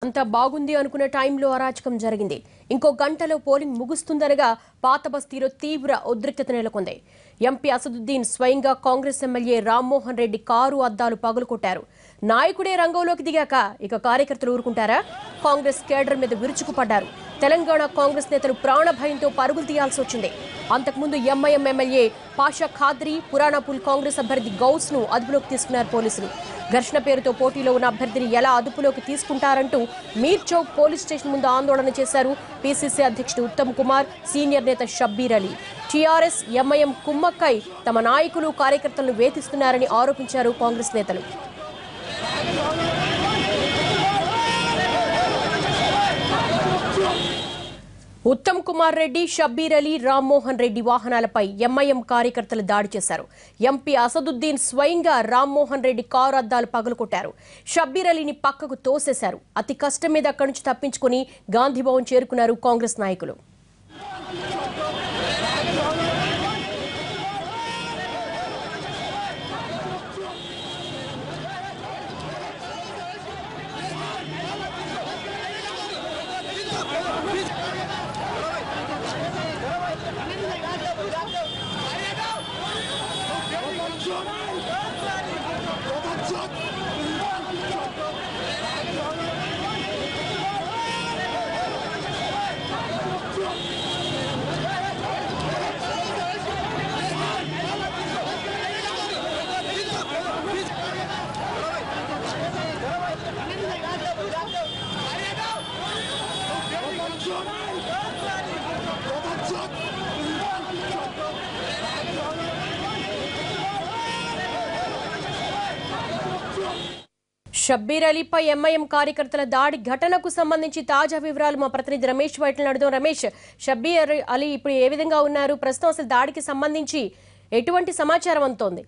అంతా బాగుంది అనుకున్న టైంలో అరాచకం జరిగింది. ఇంకో గంటలో పోలింగ్ ముగుస్తుందనగా పాత బస్తీలో తీవ్ర ఉద్రిక్తత నెలకొంది. ఎంపీ అసదుద్దీన్ స్వయంగా కాంగ్రెస్ ఎమ్మెల్యే రామ్మోహన్ రెడ్డి కారు అద్దాలు పగులుకొట్టారు. నాయకుడే రంగంలోకి దిగాక ఇక కార్యకర్తలు ఊరుకుంటారా? కాంగ్రెస్ కేడర్ మీద విరుచుకుపడ్డారు. తెలంగాణ కాంగ్రెస్ నేతలు ప్రాణభయంతో పరుగులు తీయాల్సి వచ్చింది. అంతకుముందు ఎంఐఎం ఎమ్మెల్యే పాషా ఖాద్రీ, పురాణాపూల్ కాంగ్రెస్ అభ్యర్థి గౌస్ ను అదుపులోకి తీసుకున్నారు పోలీసులు. ఘర్షణ పేరుతో పోటీలో ఉన్న అభ్యర్థిని ఎలా అదుపులోకి తీసుకుంటారంటూ మీర్ చౌక్ పోలీస్ స్టేషన్ ముందు ఆందోళన చేశారు పీసీసీ అధ్యక్షుడు ఉత్తమ్ కుమార్, సీనియర్ నేత షబ్బీర్ అలీ. టీఆర్ఎస్, ఎంఐఎం కుమ్మక్కై తమ నాయకులు, కార్యకర్తలను వేధిస్తున్నారని ఆరోపించారు కాంగ్రెస్ నేతలు. ఉత్తమ్ కుమార్ రెడ్డి, షబ్బీర్ అలీ, రామ్మోహన్ రెడ్డి వాహనాలపై ఎంఐఎం కార్యకర్తలు దాడి చేశారు. ఎంపీ అసదుద్దీన్ స్వయంగా రామ్మోహన్ రెడ్డి కారు అద్దాలు పగులుకొట్టారు. షబ్బీర్ అలీని పక్కకు తోసేశారు. అతి కష్టం మీద అక్కడి నుంచి తప్పించుకుని గాంధీభవన్ చేరుకున్నారు కాంగ్రెస్ నాయకులు. షబ్బీర్ అలీపై ఎంఐఎం కార్యకర్తల దాడి ఘటనకు సంబంధించి తాజా వివరాలు మా ప్రతినిధి రమేష్ వైట్లను అడుగుదాం. రమేష్, షబ్బీర్ అలీ ఇప్పుడు ఏ విధంగా ఉన్నారు? ప్రస్తుతం అసలు దాడికి సంబంధించి ఎటువంటి సమాచారం అందుతోంది?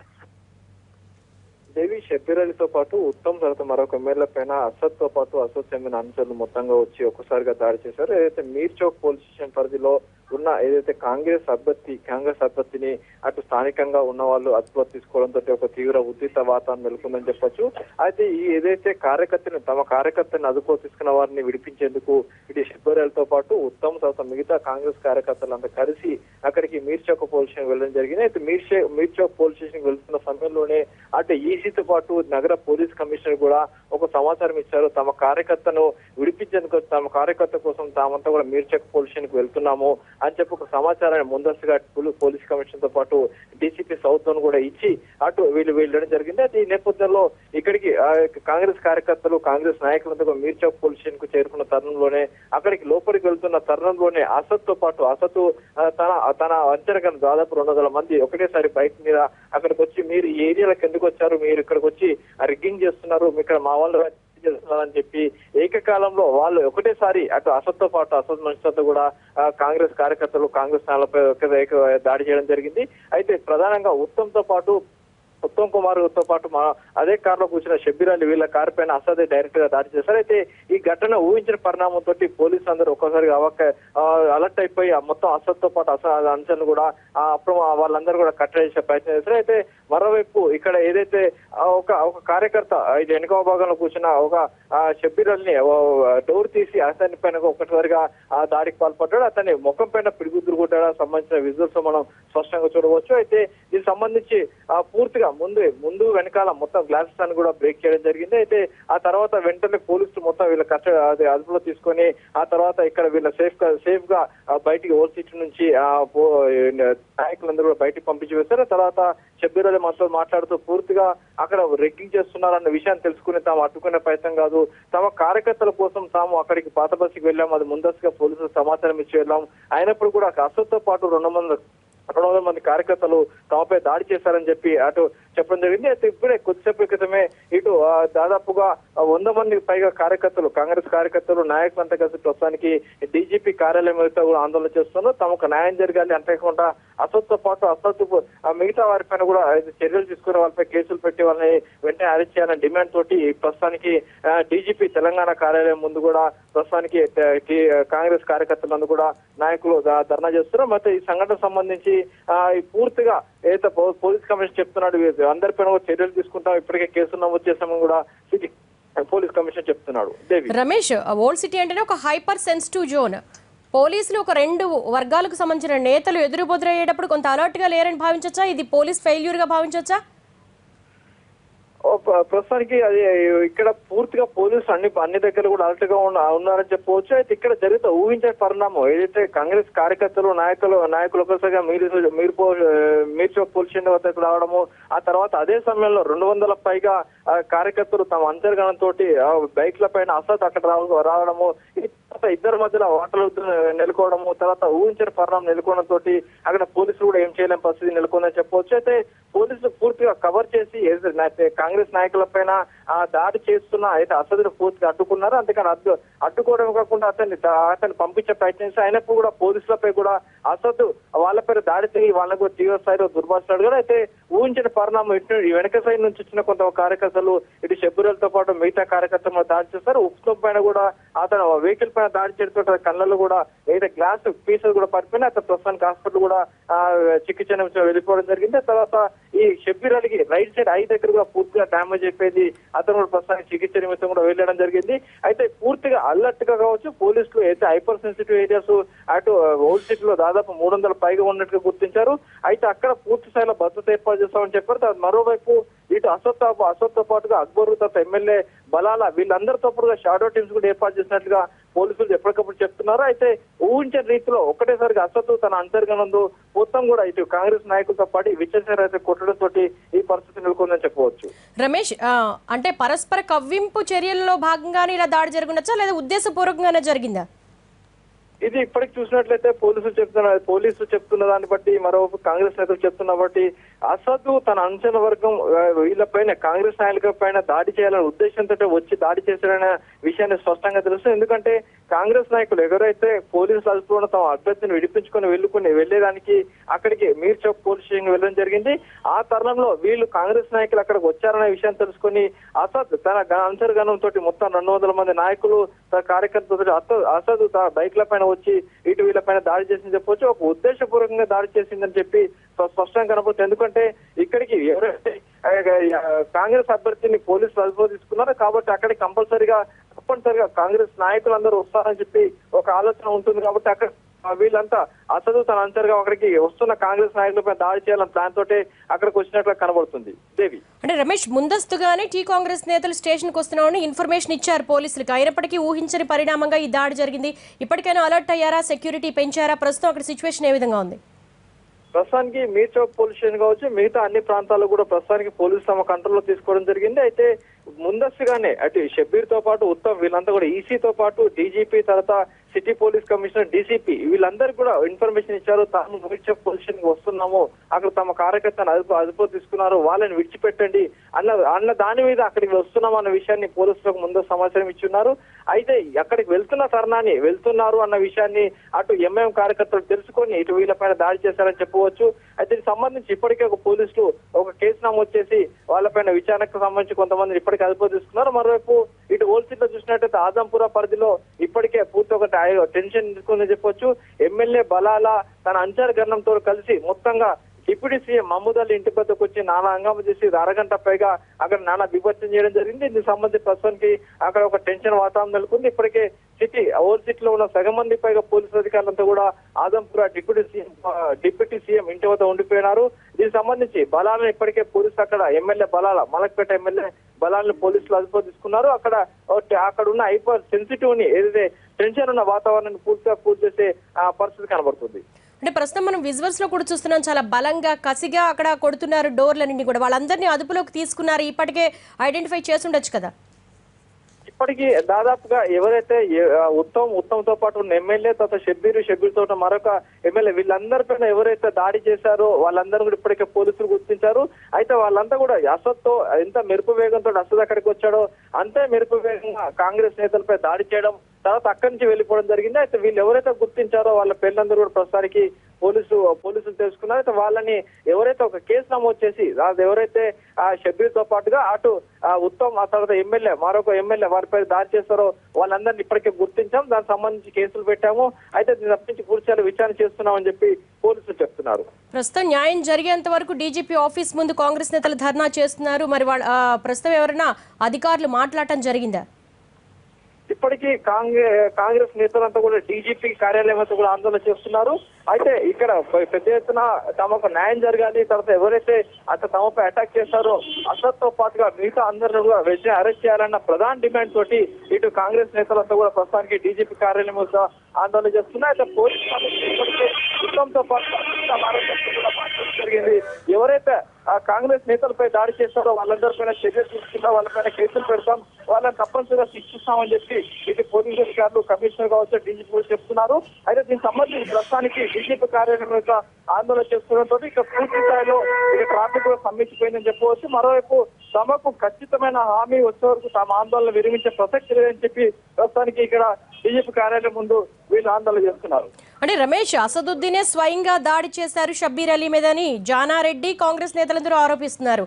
దేవి, షబ్బీర్ అలీతో పాటు ఉత్తమ్ తర్వాత మరొక ఎమ్మెల్యే పైన అసద్ తో పాటు అసద్ చెందిన అనుచరులు మొత్తంగా వచ్చి ఒక్కసారిగా దాడి చేశారు. ఏదైతే మీర్ చౌక్ పోలీస్ స్టేషన్ పరిధిలో ఉన్న ఏదైతే కాంగ్రెస్ అభ్యర్థిని అటు స్థానికంగా ఉన్న వాళ్ళు అదుపులో తీసుకోవడంతో ఒక తీవ్ర ఉద్రిక్త వాతావరణం నెలకొందని చెప్పొచ్చు. అయితే ఈ ఏదైతే తమ కార్యకర్తని అదుపులో తీసుకున్న వారిని విడిపించేందుకు ఇటు షబ్బీర్ అలీతో పాటు ఉత్తమ్ తర్వాత మిగతా కాంగ్రెస్ కార్యకర్తలంతా కలిసి అక్కడికి మీర్ చౌక్ పోలీస్ స్టేషన్ వెళ్ళడం జరిగింది. అయితే మీర్ చౌక్ పోలీస్ స్టేషన్ వెళ్తున్న సమయంలోనే అటు ఈసీతో పాటు నగర పోలీస్ కమిషనర్ కూడా ఒక సమాచారం ఇచ్చారు. తమ కార్యకర్తను విడిపించేందుకు తమ కార్యకర్త కోసం తామంతా కూడా మీర్ చౌక్ పోలీస్ స్టేషన్ కు వెళ్తున్నాము అని చెప్పి ఒక సమాచారాన్ని ముందస్తుగా పోలీస్ కమిషన్ తో పాటు డీసీపీ సౌత్ జోన్ కూడా ఇచ్చి అటు వీళ్ళు వెళ్ళడం జరిగింది. అయితే ఈ నేపథ్యంలో ఇక్కడికి కాంగ్రెస్ కార్యకర్తలు, కాంగ్రెస్ నాయకులంతా మీర్ చౌక్ పోలీస్ స్టేషన్ కు చేరుకున్న తరుణంలోనే అక్కడికి లోపలికి వెళ్తున్న తరుణంలోనే అసద్ తో పాటు తన అంచనగా దాదాపు 200 మంది ఒకటేసారి బైక్ మీద అక్కడికి వచ్చి మీరు ఈ ఏరియాలకు ఎందుకు వచ్చారు, మీరు ఇక్కడికి వచ్చి రిగ్గింగ్ చేస్తున్నారు, ఇక్కడ మా వాళ్ళు చేస్తున్నారని చెప్పి ఏకకాలంలో వాళ్ళు ఒకటేసారి అటు అసద్ తో పాటు అసద్ మనుషులతో కూడా కాంగ్రెస్ కార్యకర్తలు, కాంగ్రెస్ నాయకులపై దాడి చేయడం జరిగింది. అయితే ప్రధానంగా ఉత్తమ్ కుమార్ తో పాటు అదే కారులో కూర్చున్న షబ్బీర్ అలీ వీళ్ళ కారు పైన అసదే డైరెక్ట్ గా దాడి చేశారు. అయితే ఈ ఘటన ఊహించిన పరిణామంతో పోలీసులు అందరూ ఒక్కసారిగా అలర్ట్ అయిపోయి మొత్తం అసద్ తో పాటు అసద్ అంశాలను కూడా అప్పుడు వాళ్ళందరూ కూడా కట్టడి చేసే ప్రయత్నం చేశారు. అయితే మరోవైపు ఇక్కడ ఏదైతే ఒక కార్యకర్త ఇది వెనుక భాగంలో కూర్చున్న ఒక షబ్బీర్ అలీని డోర్ తీసి అతని పైన ఒకటిసారిగా దాడికి పాల్పడ్డాడు. అతని ముఖం పైన పిడిగుద్దులు కొట్టడానికి సంబంధించిన విజువల్స్ మనం స్పష్టంగా చూడవచ్చు. అయితే దీనికి సంబంధించి పూర్తిగా ముందు వెనకాల మొత్తం గ్లాసెస్ అని కూడా బ్రేక్ చేయడం జరిగింది. అయితే ఆ తర్వాత వెంటనే పోలీసులు మొత్తం వీళ్ళ అదుపులో తీసుకొని ఆ తర్వాత ఇక్కడ వీళ్ళ సేఫ్ గా బయటికి ఓల్ సీట్ నుంచి నాయకులందరూ కూడా బయటికి పంపించి వేశారు. తర్వాత షబ్బీర్ అలీ మనతో మాట్లాడుతూ పూర్తిగా అక్కడ రెగ్గింగ్ చేస్తున్నారన్న విషయాన్ని తెలుసుకుని తాము అడ్డుకునే ప్రయత్నం కాదు, తమ కార్యకర్తల కోసం తాము అక్కడికి పాత బస్సుకి వెళ్ళాము, అది ముందస్తుగా పోలీసులకు సమాచారం ఇచ్చి వెళ్ళాము. అయినప్పుడు కూడా అసద్ తో పాటు 200 మంది కార్యకర్తలు తమపై దాడి చేశారని చెప్పి అటు చెప్పడం జరిగింది. అయితే ఇప్పుడే కొద్దిసేపు క్రితమే ఇటు దాదాపుగా 100 మందికి పైగా కార్యకర్తలు, కాంగ్రెస్ కార్యకర్తలు, నాయకులంతా కలిసి ప్రస్తుతానికి డీజీపీ కార్యాలయం మీద కూడా ఆందోళన చేస్తున్నారు. తమకు న్యాయం జరగాలి, అంతేకాకుండా అసద్ తో పాటు మిగతా వారిపైన కూడా చర్యలు తీసుకునే వాళ్ళపై కేసులు పెట్టి వాళ్ళని వెంటనే అరెస్ట్ చేయాలని డిమాండ్ తోటి ప్రస్తుతానికి డీజీపీ తెలంగాణ కార్యాలయం ముందు కూడా ప్రస్తుతానికి కాంగ్రెస్ కార్యకర్తలందరూ కూడా నాయకులు ధర్నా చేస్తున్నారు. ಮತ್ತೆ ఈ సంఘటన సంబంధించి పూర్తిగా ఏదైతే పోలీస్ కమిషనర్ చెప్తున్నాడు అందరిపైన చర్యలు తీసుకుంటాం, ఇప్పటికే కేసులు నమోదు చేసామని కూడా పోలీస్ కమిషనర్ చెప్తున్నాడు. దేవి రమేష్, ఓల్డ్ సిటీ అంటేనే ఒక హైపర్ సెన్సిటివ్ జోన్. పోలీసులు ఒక రెండు వర్గాలకు సంబంధించిన నేతలు ఎదురుబెదురయ్యేటప్పుడు కొంత అలర్ట్ గా లేరని భావించవచ్చా? ఇది పోలీస్ ఫెయిల్యూర్ గా భావించవచ్చా? ప్రస్తుతానికి అది ఇక్కడ పూర్తిగా పోలీసులు అన్ని దగ్గర కూడా అలర్ట్ గా ఉన్నారని చెప్పవచ్చు. అయితే ఇక్కడ జరిగితే ఊహించే పరిణామం ఏదైతే కాంగ్రెస్ కార్యకర్తలు నాయకులు ఒకసారిగా మీర్చౌక్ పోలీస్ స్టేషన్ వద్దకు రావడము, ఆ తర్వాత అదే సమయంలో 200 పైగా కార్యకర్తలు తమ అంతర్గణంతో బైక్ల పైన అసత్ అక్కడ రావడము, ఇద్దరి మధ్యలో వాటలు నెలకోవడము, తర్వాత ఊహించిన పరిణామం నెలకోవడంతో అక్కడ పోలీసులు కూడా ఏం చేయలేని పరిస్థితి నెలకొందని చెప్పవచ్చు. అయితే పోలీసులు పూర్తిగా కవర్ చేసి కాంగ్రెస్ నాయకుల పైన దాడి చేస్తున్న అయితే అసదును పూర్తిగా అడ్డుకున్నారు. అంతేకాని అడ్డుకోవడం కాకుండా అతన్ని పంపించే ప్రయత్నించి అయినప్పుడు కూడా పోలీసులపై కూడా అసదు వాళ్ళపై దాడి చేసి వాళ్ళకు తీవ్ర స్థాయిలో దుర్భాషలాడు కూడా. అయితే ఊహించిన పరిణామం ఇటు వెనక సైడ్ నుంచి వచ్చిన కొంత కార్యకర్తలు ఇటు షబ్బీరులతో పాటు మిగతా కార్యకర్తలు దాడి చేస్తారు. ఉప్పు పైన కూడా అతను వెహికల్ పైన దాడి చేయడంతో కళ్ళల్లో కూడా ఏదైతే గ్లాస్ పీసెస్ కూడా పడిపోయినా అతను ప్రస్తుతానికి హాస్పిటల్ కూడా చికిత్స నిమిషం వెళ్ళిపోవడం జరిగింది. తర్వాత ఈ షబ్బీర్ అలీకి రైట్ సైడ్ ఐ దగ్గర కూడా పూర్తిగా డ్యామేజ్ అయిపోయింది. అతను కూడా ప్రస్తుతానికి చికిత్స నిమిత్తం కూడా వెళ్ళడం జరిగింది. అయితే పూర్తిగా అలర్ట్ గా కావచ్చు పోలీసులు అయితే హైపర్ సెన్సిటివ్ ఏరియాస్ అటు ఓల్డ్ సిటీ లో దాదాపు 300 పైగా ఉన్నట్టుగా గుర్తించారు. అయితే అక్కడ పూర్తి స్థాయిలో భద్రత ఏర్పాటు చేస్తామని చెప్పారు. మరోవైపు ఇటు అసత్తో పాటుగా అక్బర్ తర్వాత ఎమ్మెల్యే బలాల వీళ్ళందరితో పాటుగా షాడో టీమ్స్ కూడా ఏర్పాటు చేసినట్లుగా పోలీసులు ఎప్పటికప్పుడు చెప్తున్నారు. అయితే ఊహించిన రీతిలో ఒక్కటేసారిగా అసత్ తన అంతర్గనంలో మొత్తం కూడా ఇటు కాంగ్రెస్ నాయకులతో పాటు విచ్చలసేన అయితే కొట్టడంతో ఈ పరిస్థితి నెలకొందని చెప్పవచ్చు. రమేష్, అంటే పరస్పర కవ్వింపు చర్యల్లో భాగంగానే ఇలా దాడి జరుగుండొచ్చా లేదా ఉద్దేశపూర్వకంగానే జరిగిందా? ఇది ఇప్పటికి చూసినట్లయితే పోలీసులు చెప్తున్న దాన్ని బట్టి మరోవైపు కాంగ్రెస్ నేతలు చెప్తున్న బట్టి అసద్ తన అంచనా వర్గం వీళ్ళపైన కాంగ్రెస్ నాయకుల పైన దాడి చేయాలనే ఉద్దేశంతో వచ్చి దాడి చేశారనే విషయాన్ని స్పష్టంగా తెలుస్తుంది. ఎందుకంటే కాంగ్రెస్ నాయకులు ఎవరైతే పోలీసులు అదుపులో తమ అభ్యర్థిని విడిపించుకొని వెళ్లేదానికి అక్కడికి మీర్చౌక్ పోలీస్ స్టేషన్ వెళ్ళడం జరిగింది. ఆ తరుణంలో వీళ్ళు కాంగ్రెస్ నాయకులు అక్కడికి వచ్చారనే విషయాన్ని తెలుసుకొని అసద్ తన అంతర్గణంతో మొత్తం 200 మంది నాయకులు కార్యకర్తలతో అసద్ తన బైక్ల పైన వచ్చి ఇటు వీళ్ళ పైన దాడి చేసిందని చెప్పొచ్చు. ఒక ఉద్దేశపూర్వకంగా దాడి చేసిందని చెప్పి స్పష్టంగా కనబడుతుంది. ఎందుకంటే ఇక్కడికి ఎవరైతే కాంగ్రెస్ అభ్యర్థిని పోలీసులు అదుపులో తీసుకున్నారో కాబట్టి అక్కడికి తప్పనిసరిగా కాంగ్రెస్ నాయకులందరూ వస్తారని చెప్పి ఒక ఆలోచన ఉంటుంది. కాబట్టి అక్కడ వీళ్ళంతా అసలు తన అంతర్గా అక్కడికి వస్తున్న కాంగ్రెస్ నాయకులపై దాడి చేయాలని ప్లాన్ తోటే అక్కడికి వచ్చినట్లు కనబడుతుంది. దేవి, అంటే రమేష్, ముందస్తుగానే కాంగ్రెస్ నేతలు స్టేషన్ కు వస్తున్నామని ఇన్ఫర్మేషన్ ఇచ్చారు పోలీసులకు. అయినప్పటికీ ఊహించని పరిణామంగా ఈ దాడి జరిగింది. ఇప్పటికైనా అలర్ట్ అయ్యారా? సెక్యూరిటీ పెంచారా? ప్రస్తుతం అక్కడ సిచ్యువేషన్ ఏ విధంగా ఉంది? ప్రస్తుతానికి మీర్చౌక్ పోలీస్ స్టేషన్ కావచ్చు మిగతా అన్ని ప్రాంతాల్లో కూడా ప్రస్తుతానికి పోలీసు తమ కంట్రోల్లో తీసుకోవడం జరిగింది. అయితే ముందస్తుగానే అటు షబ్బీర్ తో పాటు ఉత్తమ్ వీళ్ళంతా కూడా ఈసీతో పాటు డీజీపీ తర్వాత సిటీ పోలీస్ కమిషనర్ డీసీపీ వీళ్ళందరికీ కూడా ఇన్ఫర్మేషన్ ఇచ్చారు. తాము మీర్చౌక్ పోలీస్ స్టేషన్ కి వస్తున్నాము, అక్కడ తమ కార్యకర్తను అదుపు తీసుకున్నారు, వాళ్ళని విడిచిపెట్టండి అన్న దాని మీద అక్కడికి వస్తున్నాం అన్న విషయాన్ని పోలీసులకు ముందు సమాచారం ఇచ్చున్నారు. అయితే అక్కడికి వెళ్తున్నారు అన్న విషయాన్ని అటు ఎంఐఎం కార్యకర్తలు తెలుసుకొని ఇటు వీళ్ళపైన దాడి చేశారని చెప్పవచ్చు. అయితే దీనికి సంబంధించి ఇప్పటికే ఒక పోలీసులు ఒక కేసు నమోదు చేసి వాళ్ళపైన విచారణకు సంబంధించి కొంతమంది ఇప్పటికే అదుపు తీసుకున్నారు. మరోవైపు ఇటు ఓల్సీలో చూసినట్టయితే ఆజంపుర పరిధిలో ఇప్పటికే పూర్తి ఒక టెన్షన్ తీసుకుందని చెప్పొచ్చు. ఎమ్మెల్యే బలాల తన అంతర్గణంతో కలిసి మొత్తంగా డిప్యూటీ సీఎం మహమూద్ అలీ ఇంటి వద్దకు వచ్చి నానా హంగామా చేసి అరగంట పైగా అక్కడ నానా విభజన చేయడం జరిగింది. దీనికి సంబంధించి ప్రస్తుతానికి అక్కడ ఒక టెన్షన్ వాతావరణం నెలకొంది. ఇప్పటికే ఓల్డ్ సిటీలో ఉన్న సగం మంది పైగా పోలీసు అధికారులంతా కూడా ఆదంపుర డిప్యూటీ సీఎం ఇంటి వద్ద ఉండిపోయినారు. దీనికి సంబంధించి బలాలను ఇప్పటికే పోలీసులు అక్కడ ఎమ్మెల్యే బలాల మలక్పేట ఎమ్మెల్యే బలాలను పోలీసులు అదుపు తీసుకున్నారు. అక్కడ ఉన్న హైపర్ సెన్సిటివ్ ని ఏదైతే టెన్షన్ ఉన్న వాతావరణాన్ని పూర్తిగా చేసే పరిస్థితి కనబడుతుంది. అంటే ప్రస్తుతం మనం విజువల్స్ లో కూడా చూస్తున్నాం, చాలా బలంగా కసిగా అక్కడ కొడుతున్నారు డోర్లన్నింటినీ కూడా. వాళ్ళందరినీ అదుపులోకి తీసుకున్నారు. ఇప్పటికే ఐడెంటిఫై చేసి ఉండొచ్చు కదా? ఇప్పటికీ దాదాపుగా ఎవరైతే ఉత్తమ్ తో పాటు ఉన్న ఎమ్మెల్యే తర్వాత షబ్బీర్ తో మరొక ఎమ్మెల్యే వీళ్ళందరిపైన ఎవరైతే దాడి చేశారో వాళ్ళందరూ కూడా ఇప్పటికే పోలీసులు గుర్తించారు. అయితే వాళ్ళంతా కూడా అసద్తో ఎంత మెరుపు వేగంతో అసద్ అక్కడికి వచ్చాడో అంతే మెరుపు వేగంగా కాంగ్రెస్ నేతలపై దాడి చేయడం, తర్వాత అక్కడి నుంచి వెళ్ళిపోవడం జరిగింది. అయితే వీళ్ళు ఎవరైతే గుర్తించారో వాళ్ళ పేర్లందరూ కూడా ప్రస్తుతానికి పోలీసులు తెలుసుకున్నారు. అయితే వాళ్ళని ఎవరైతే ఒక కేసు నమోదు చేసి ఎవరైతే ఆ షబ్బీర్ తో పాటుగా అటు ఉత్తమ్ ఆ తర్వాత మరొక ఎమ్మెల్యే వారిపై దాడి చేస్తారో వాళ్ళందరినీ ఇప్పటికే గుర్తించాం, దానికి సంబంధించి కేసులు పెట్టాము. అయితే దీని తప్పించి పూర్తిగా విచారణ చేస్తున్నామని చెప్పి పోలీసులు చెప్తున్నారు. ప్రస్తుతం న్యాయం జరిగేంత వరకు డీజీపీ ఆఫీస్ ముందు కాంగ్రెస్ నేతలు ధర్నా చేస్తున్నారు. మరి ప్రస్తుతం ఎవరైనా అధికారులు మాట్లాడటం జరిగిందా? ఇప్పటికీ కాంగ్రెస్ నేతలంతా కూడా డీజీపీ కార్యాలయం వద్ద కూడా ఆందోళన చేస్తున్నారు. అయితే ఇక్కడ పెద్ద ఎత్తున తమకు న్యాయం జరగాలి, తర్వాత ఎవరైతే అట్లా తమపై అటాక్ చేస్తారో అసత్తో పాటుగా మిగతా అందరిని కూడా వెంటనే అరెస్ట్ చేయాలన్న ప్రధాన డిమాండ్ తోటి ఇటు కాంగ్రెస్ నేతలంతా కూడా ప్రస్తుతానికి డీజీపీ కార్యాలయం వద్ద ఆందోళన చేస్తున్నారు. అయితే పోలీసు ఉత్తమ్తో పాటు జరిగింది. ఎవరైతే ఆ కాంగ్రెస్ నేతలపై దాడి చేస్తారో వాళ్ళందరిపైన చర్యలు తీసుకుంటాం, వాళ్ళపైన కేసులు పెడతాం, వాళ్ళని తప్పనిసరిగా శిక్షిస్తామని చెప్పి ఇటు పోలీసు అధికారులు కమిషనర్ కావచ్చు డీజీపీ చెప్తున్నారు. అయితే దీనికి సంబంధించి ప్రస్తుతానికి డీజీపీ కార్యాలయం యొక్క ఆందోళన చేస్తుండటంతో ఇక పూర్తి స్థాయిలో ఇక ట్రాఫిక్ కూడా స్తంభించిపోయిందని చెప్పవచ్చు. మరోవైపు తమకు ఖచ్చితమైన హామీ వచ్చే వరకు తమ ఆందోళన విరమించే ప్రసక్తి లేదని చెప్పి ప్రస్తుతానికి ఇక్కడ డీజీపీ కార్యాలయం ముందు వీళ్ళు ఆందోళన చేస్తున్నారు. అంటే రమేష్, అసదుద్దీనే స్వయంగా దాడి చేశారు షబ్బీర్ అలీ మీదని జానారెడ్డి కాంగ్రెస్ నేతలందరూ ఆరోపిస్తున్నారు.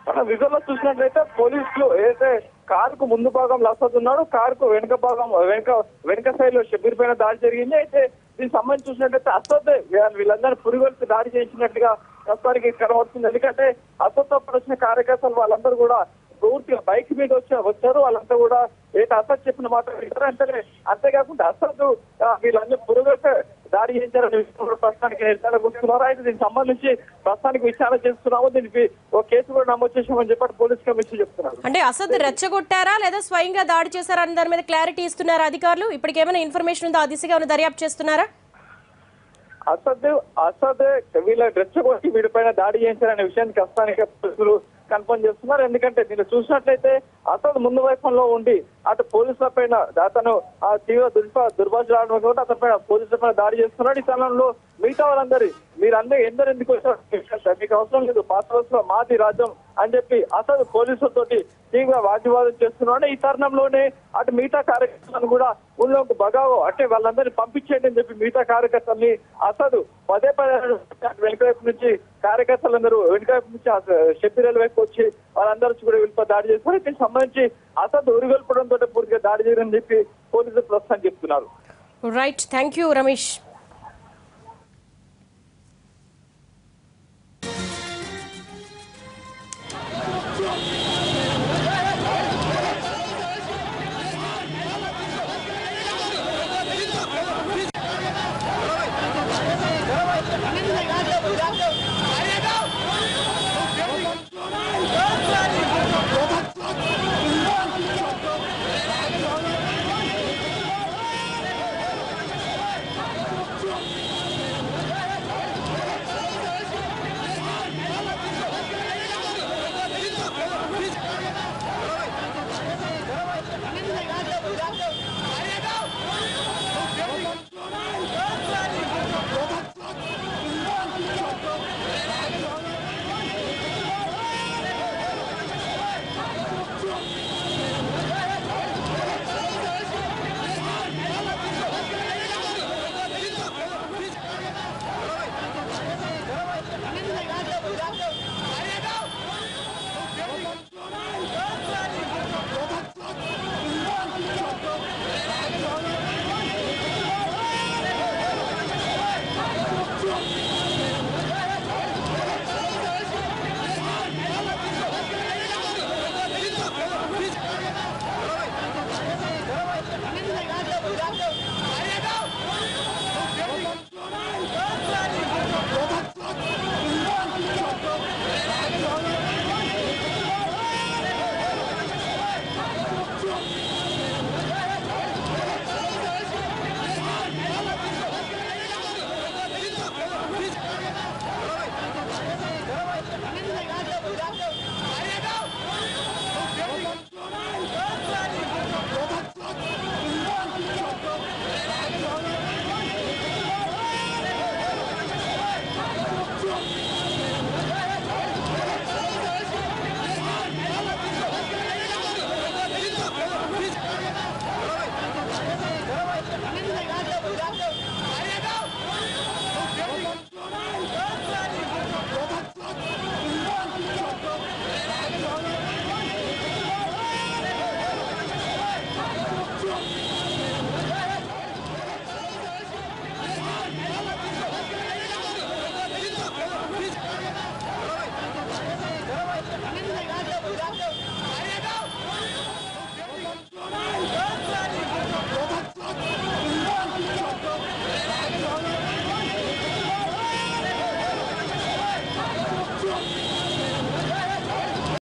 మనం విజువల్లో చూసినట్లయితే పోలీసులు ఏదైతే కారుకు ముందు భాగంలో అసద్ ఉన్నాడు, కారుకు వెనుక సైడ్ లో షబ్బీర్ పైన దాడి జరిగింది. అయితే దీనికి సంబంధించి చూసినట్లయితే అసద్ వీళ్ళందరూ పురిగొల్పి దాడి చేయించినట్టుగా ప్రస్తుతానికి కనబడుతుంది. ఎందుకంటే అసద్తో పాటు వచ్చిన కార్యకర్తలు వాళ్ళందరూ కూడా పూర్తిగా బైక్ మీద వచ్చారు. వాళ్ళంతా కూడా ఏంటి అసద్ చెప్పిన మాట వింటారు. అంతేకాకుండా అసద్ వీళ్ళందరూ పురుగొల్పి దాడి చేయించారని ప్రస్తుతానికి నిర్ధారణ. అయితే దీనికి సంబంధించి ప్రస్తుతానికి విచారణ చేస్తున్నాము, దీనికి ఒక కేసు కూడా నమోదు చేసామని చెప్పి పోలీస్ కమిషన్ చెప్తున్నారు. అంటే అసద్ రెచ్చగొట్టారా లేదా స్వయంగా దాడి చేశారా అనే దాని మీద క్లారిటీ ఇస్తున్నారా అధికారులు? ఇప్పటికేమైనా ఇన్ఫర్మేషన్ ఉందో ఆ దిశగా ఏమైనా దర్యాప్తు చేస్తున్నారా? అసద్ వీళ్ళ రెచ్చగొట్టి వీడిపైన దాడి చేయించారనే విషయాన్ని ప్రస్తుతానికి పోలీసులు కన్ఫర్మ్ చేస్తున్నారు. ఎందుకంటే దీన్ని చూసినట్లయితే అసద్ ముందు వైపులో ఉండి అటు పోలీసుల పైన అతను తీవ్ర దుర్భాషలాడడం కాబట్టి అతని పైన పోలీసుల పైన దాడి చేస్తున్నాడు. ఈ స్థలంలో మిగతా వాళ్ళందరూ మీరందరూ ఎందుకు వచ్చారు, మీకు అవసరం లేదు, పాత మాది రాజ్యం అని చెప్పి అసలు పోలీసులతోటి తీవ్ర వాగ్వివాదం చేస్తున్నాడు. ఈ తరుణంలోనే అటు మిగతా కార్యకర్తలను కూడా ఊళ్ళోకి బగావో అంటే వాళ్ళందరినీ పంపించేయండి అని చెప్పి మిగతా కార్యకర్తల్ని అసలు పదే వెనుకవైపు నుంచి కార్యకర్తలందరూ వెనుకవైపు నుంచి షబ్బీర్ వైపు వచ్చి వాళ్ళందరూ కూడా వీళ్ళపై దాడి చేస్తారు. దీనికి సంబంధించి అసలు ఉరిగొల్పడంతో పూర్తిగా దాడి చేయని చెప్పి పోలీసులు ప్రస్తుతం చెప్తున్నారు. Right, thank you Ramesh.